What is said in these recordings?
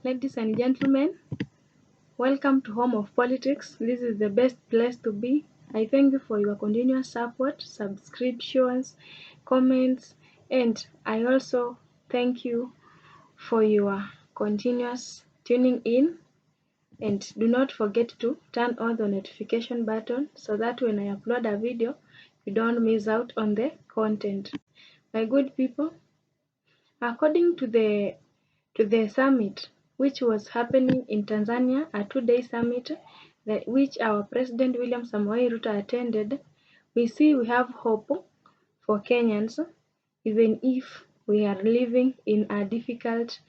Ladies and gentlemen, welcome to Home of Politics. This is the best place to be. I thank you for your continuous support, subscriptions, comments, and I also thank you for your continuous tuning in. And do not forget to turn on the notification button so that when I upload a video, you don't miss out on the content. My good people, according to the summit which was happening in Tanzania, a 2-day summit which our President William Ruto attended, we see we have hope for Kenyans, even if we are living in a difficult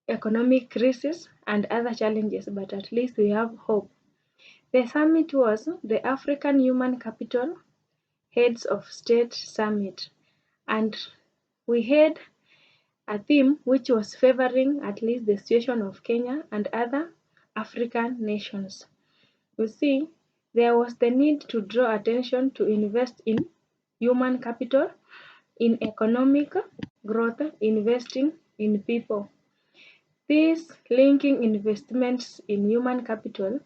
economic crisis and other challenges, but at least we have hope. The summit was the African Human Capital Heads of State Summit, and we had a theme which was favoring at least the situation of Kenya and other African nations. You see, there was the need to draw attention to invest in human capital, in economic growth, investing in people. This linking investments in human capital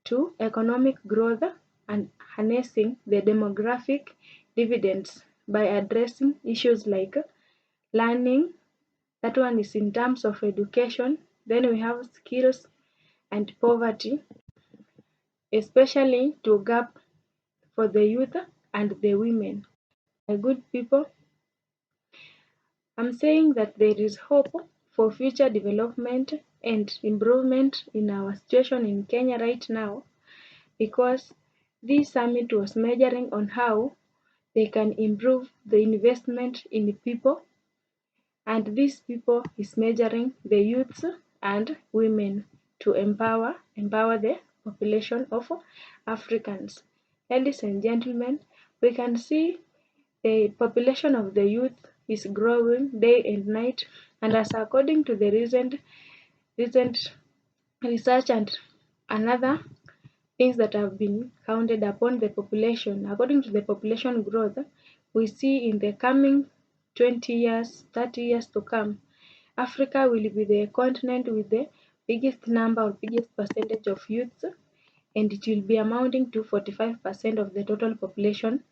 to economic growth and harnessing the demographic dividends by addressing issues like learning. That one is in terms of education. Then we have skills and poverty, especially to gap for the youth and the women. My good people, I'm saying that there is hope for future development and improvement in our situation in Kenya right now, because this summit was measuring on how they can improve the investment in people, and these people is measuring the youths and women to empower the population of Africans. Ladies and gentlemen, we can see the population of the youth is growing day and night, and as according to the recent research and another things that have been counted upon the population, according to the population growth, we see in the coming 20 years, 30 years to come, Africa will be the continent with the biggest number or biggest percentage of youths, and it will be amounting to 45% of the total population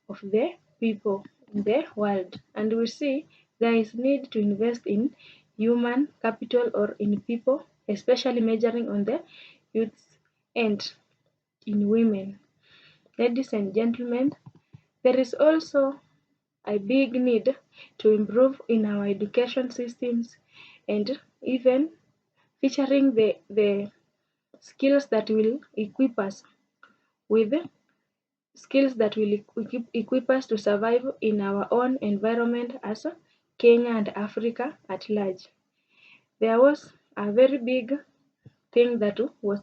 of the people in the world. And we see there is need to invest in human capital or in people, especially measuring on the youths and in women. Ladies and gentlemen, there is also a big need to improve in our education systems and even featuring the skills that will equip us with skills that will equip us to survive in our own environment as Kenya and Africa at large. There was a very big thing that was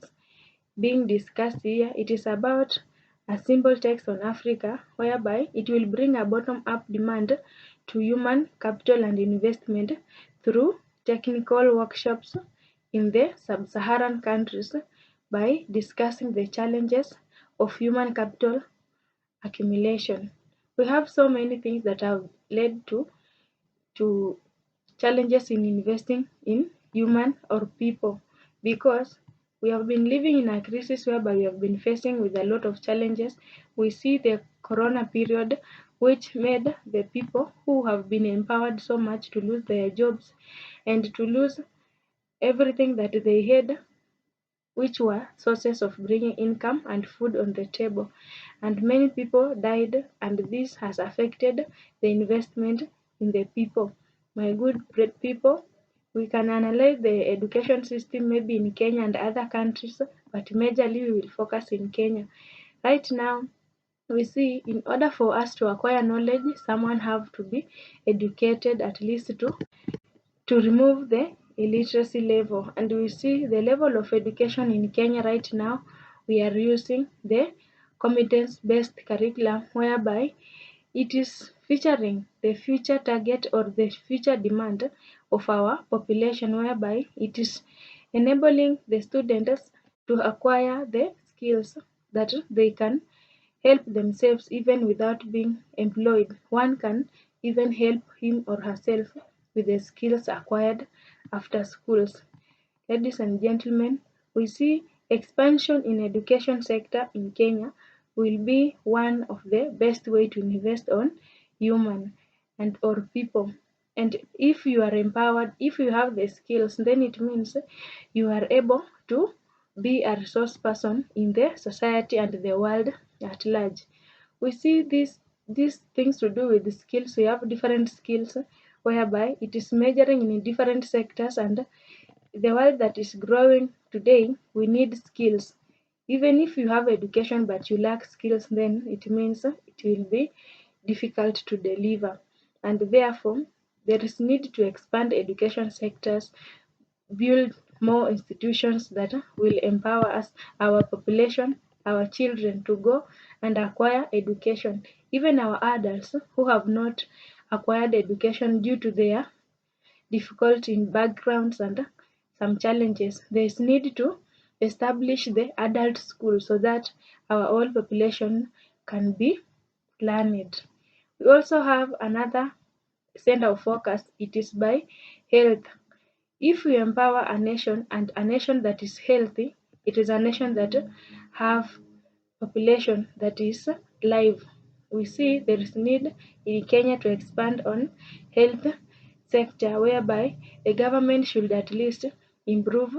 being discussed here. It is about a simple tax on Africa, whereby it will bring a bottom-up demand to human capital and investment through technical workshops in the sub-Saharan countries by discussing the challenges of human capital accumulation. We have so many things that have led to challenges in investing in human or people, because we have been living in a crisis whereby we have been facing with a lot of challenges. We see the corona period, which made the people who have been empowered so much to lose their jobs and to lose everything that they had, which were sources of bringing income and food on the table. And many people died, and this has affected the investment in the people. My good people, we can analyze the education system maybe in Kenya and other countries, but majorly we will focus in Kenya. Right now, we see in order for us to acquire knowledge, someone have to be educated at least to remove the illiteracy level. And we see the level of education in Kenya right now, we are using the competence-based curriculum, whereby it is featuring the future target or the future demand of our population, whereby it is enabling the students to acquire the skills that they can help themselves even without being employed. One can even help him or herself with the skills acquired after schools. Ladies and gentlemen, we see expansion in education sector in Kenya will be one of the best way to invest on human and or people. And if you are empowered, if you have the skills, then it means you are able to be a resource person in the society and the world at large. We see these things to do with the skills. We have different skills whereby it is measuring in different sectors, and the world that is growing today, we need skills. Even if you have education but you lack skills, then it means it will be difficult to deliver. And therefore, there is need to expand education sectors, build more institutions that will empower us, our population, our children to go and acquire education. Even our adults who have not acquired education due to their difficulty in backgrounds and some challenges, there is need to establish the adult school so that our whole population can be learned. We also have another center of focus, it is by health. If we empower a nation, and a nation that is healthy, it is a nation that have population that is live. We see there is need in Kenya to expand on health sector whereby the government should at least improve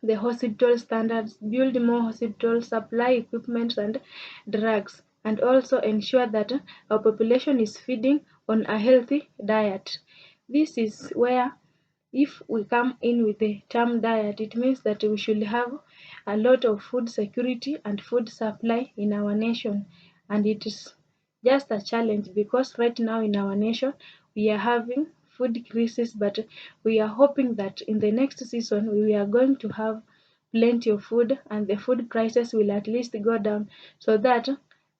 the hospital standards, build more hospitals, supply equipment and drugs, and also ensure that our population is feeding on a healthy diet. This is where, if we come in with the term diet, it means that we should have a lot of food security and food supply in our nation. And it is just a challenge because right now in our nation we are having food crisis, but we are hoping that in the next season we are going to have plenty of food and the food prices will at least go down so that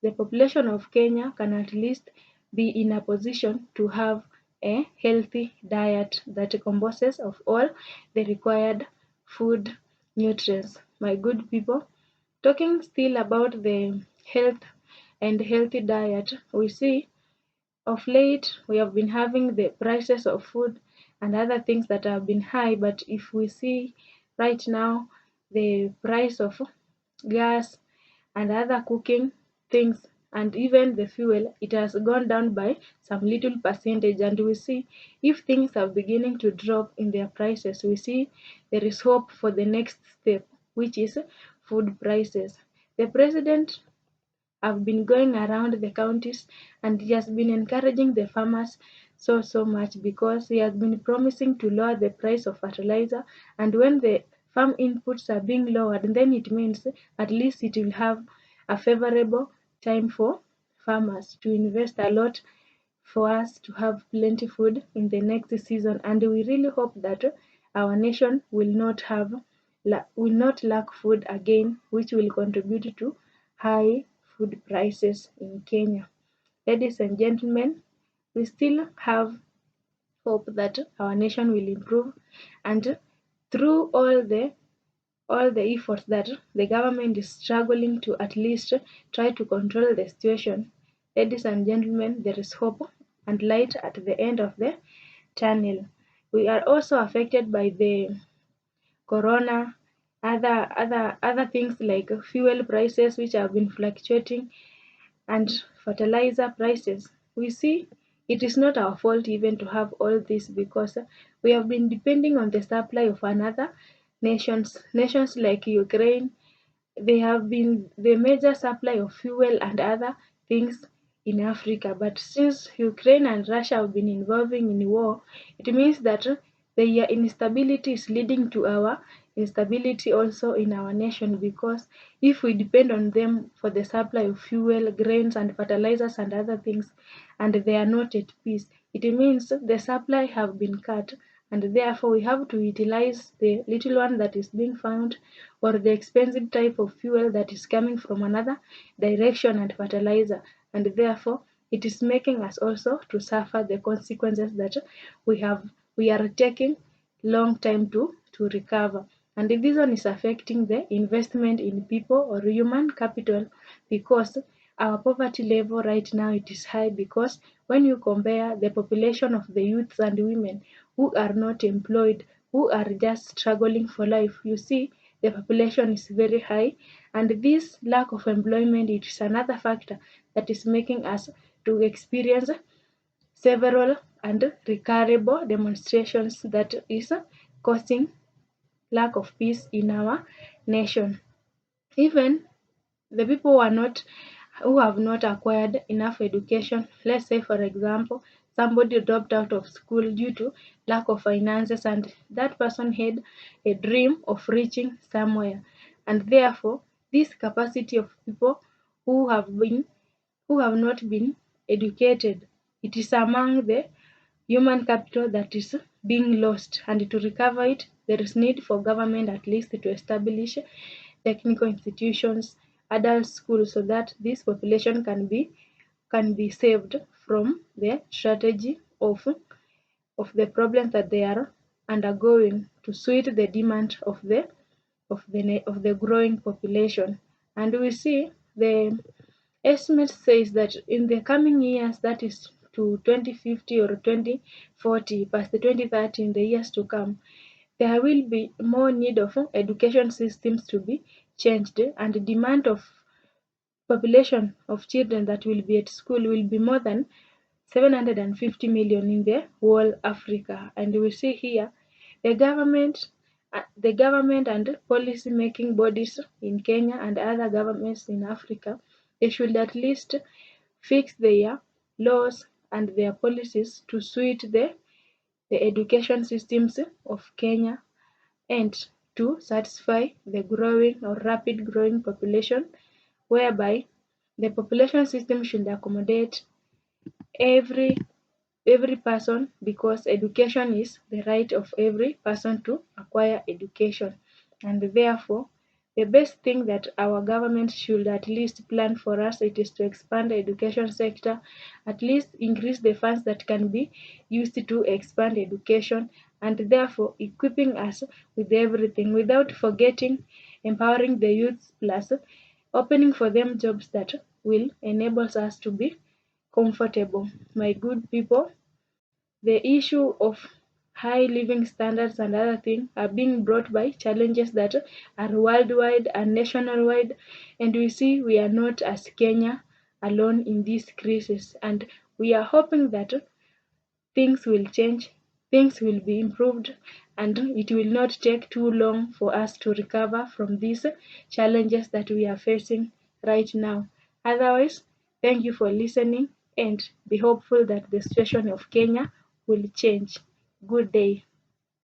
the population of Kenya can at least be in a position to have a healthy diet that composes of all the required food nutrients. My good people, talking still about the health and healthy diet, we see of late we have been having the prices of food and other things that have been high, but if we see right now the price of gas and other cooking things and even the fuel, it has gone down by some little percentage, and we see if things are beginning to drop in their prices, we see there is hope for the next step, which is food prices. The president have been going around the counties and he has been encouraging the farmers so much because he has been promising to lower the price of fertilizer, and when the farm inputs are being lowered, then it means at least it will have a favorable time for farmers to invest a lot for us to have plenty food in the next season. And we really hope that our nation will not lack food again, which will contribute to high food prices in Kenya. Ladies and gentlemen, we still have hope that our nation will improve, and through all the efforts that the government is struggling to at least try to control the situation, ladies and gentlemen, there is hope and light at the end of the tunnel. We are also affected by the corona, other things like fuel prices which have been fluctuating and fertilizer prices. We see it is not our fault even to have all this because we have been depending on the supply of another nations like Ukraine. They have been the major supply of fuel and other things in Africa. But since Ukraine and Russia have been involving in war, it means that their instability is leading to our instability also in our nation, because if we depend on them for the supply of fuel, grains and fertilizers and other things, and they are not at peace, it means the supply have been cut, and therefore we have to utilize the little one that is being found or the expensive type of fuel that is coming from another direction and fertilizer, and therefore it is making us also to suffer the consequences that we are taking long time to recover. And this one is affecting the investment in people or human capital, because our poverty level right now it is high, because when you compare the population of the youths and women who are not employed who are just struggling for life. You see, the population is very high, and this lack of employment is another factor that is making us to experience several and recurrable demonstrations that is causing lack of peace in our nation. Even the people who have not acquired enough education, let's say for example, somebody dropped out of school due to lack of finances, and that person had a dream of reaching somewhere, and therefore this capacity of people who have been who have not been educated, it is among the human capital that is being lost, and to recover it there is need for government at least to establish technical institutions, adult schools, so that this population can be saved from the strategy of the problems that they are undergoing to suit the demand of the growing population. And we see the estimate says that in the coming years, that is to 2050 or 2040 past the 2030, in the years to come, there will be more need of education systems to be changed, and the demand of population of children that will be at school will be more than 750 million in the whole Africa. And we see here the government and policy making bodies in Kenya and other governments in Africa, they should at least fix their laws and their policies to suit the education systems of Kenya, and to satisfy the growing or rapid growing population, whereby the population system should accommodate every every person, because education is the right of every person to acquire education. And therefore the best thing that our government should at least plan for us, it is to expand the education sector, at least increase the funds that can be used to expand education, and therefore equipping us with everything without forgetting empowering the youth, plus opening for them jobs that will enable us to be comfortable. My good people, the issue of high living standards and other things are being brought by challenges that are worldwide and nationwide, and we see we are not as Kenya alone in this crisis, and we are hoping that things will change, things will be improved, and it will not take too long for us to recover from these challenges that we are facing right now. Otherwise, thank you for listening, and be hopeful that the situation of Kenya will change. Good day.